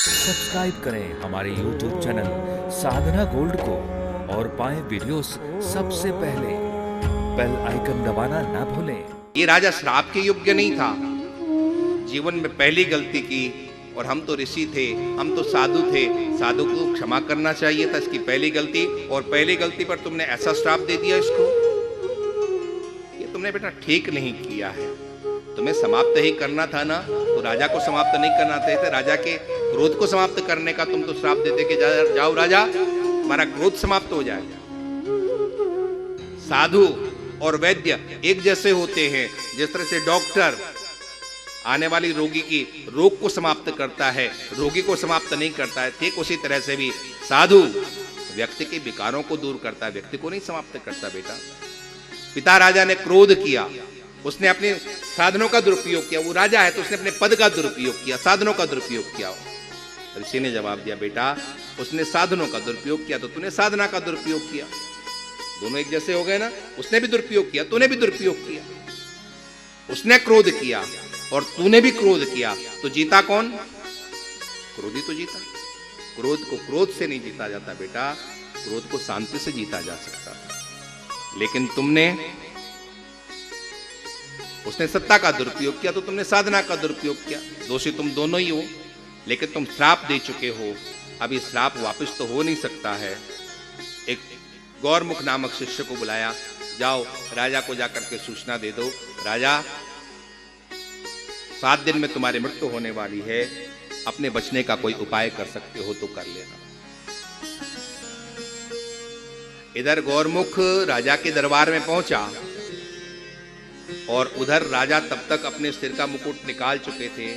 Subscribe करें हमारे YouTube channel साधना gold को और पाएं वीडियोस सबसे पहले। बेल आइकन दबाना ना भूलें। ये राजा श्राप के योग्य नहीं था। जीवन में पहली गलती की, और हम तो ऋषि थे, हम तो साधु थे, साधु को क्षमा करना चाहिए था इसकी पहली गलती। और पहली गलती पर तुमने ऐसा श्राप दे दिया इसको। ये तुमने बेटा ठीक नहीं किया है। तुम्हें समाप्त ही करना था ना, तो राजा को समाप्त नहीं करना था। राजा के क्रोध को समाप्त करने का तुम तो श्राप देते कि जाओ राजा, तुम्हारा क्रोध समाप्त हो जाए। साधु और वैद्य एक जैसे होते हैं। जिस तरह से डॉक्टर आने वाली रोगी की रोग को समाप्त करता है, रोगी को समाप्त नहीं करता है, ठीक उसी तरह से भी साधु व्यक्ति के विकारों को दूर करता है, व्यक्ति को नहीं समाप्त करता। बेटा, पिता राजा ने क्रोध किया, उसने अपने साधनों का दुरुपयोग किया। वो राजा है तो उसने अपने पद का दुरुपयोग किया, साधनों का दुरुपयोग किया। ऋषि ने जवाब दिया, बेटा उसने साधनों का दुरुपयोग किया तो तूने साधना का दुरुपयोग किया। दोनों एक जैसे हो गए ना। उसने भी दुरुपयोग किया, तूने भी दुरुपयोग किया। उसने क्रोध किया और तूने भी क्रोध किया, तो जीता कौन? क्रोधी तो जीता। क्रोध को क्रोध से नहीं जीता जाता बेटा, क्रोध को शांति से जीता जा सकता है। लेकिन तुमने, उसने सत्ता का दुरुपयोग किया तो तुमने साधना का दुरुपयोग किया। दोषी तुम दोनों ही हो, लेकिन तुम श्राप दे चुके हो। अभी श्राप वापस तो हो नहीं सकता है। एक गौरमुख नामक शिष्य को बुलाया, जाओ राजा को जाकर के सूचना दे दो, राजा 7 दिन में तुम्हारी मृत्यु होने वाली है, अपने बचने का कोई उपाय कर सकते हो तो कर लेना। इधर गौरमुख राजा के दरबार में पहुंचा और उधर राजा तब तक अपने सिर का मुकुट निकाल चुके थे,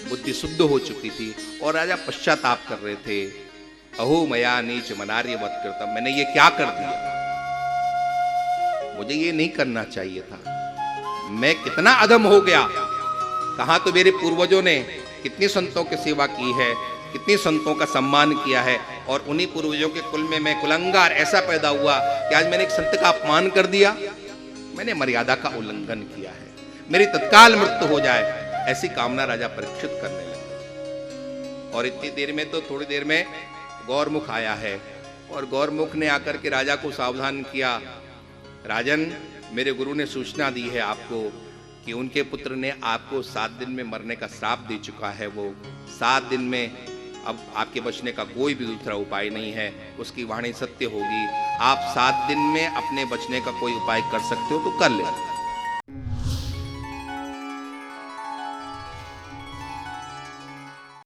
बुद्धि शुद्ध हो चुकी थी और राजा पश्चाताप कर रहे थे। अहो मया नीच मनार्यवत कृतम, मैंने ये क्या कर दिया, मुझे ये नहीं करना चाहिए था। मैं कितना अधम हो गया। कहां तो मेरे पूर्वजों ने कितनी संतों की सेवा की है, कितनी संतों का सम्मान किया है, और उन्हीं पूर्वजों के कुल में मैं कुलंगार ऐसा पैदा हुआ कि आज मैंने एक संत का अपमान कर दिया। मैंने मर्यादा का उल्लंघन किया है, मेरी तत्काल मृत्यु हो जाए, ऐसी कामना राजा परीक्षित करने लगे। और इतनी देर में तो थोड़ी देर में गौरमुख आया है, और गौरमुख ने आकर के राजा को सावधान किया, राजन मेरे गुरु ने सूचना दी है आपको कि उनके पुत्र ने आपको 7 दिन में मरने का श्राप दे चुका है। वो 7 दिन में अब आपके बचने का कोई भी दूसरा उपाय नहीं है, उसकी वाणी सत्य होगी। आप 7 दिन में अपने बचने का कोई उपाय कर सकते हो तो कर ले।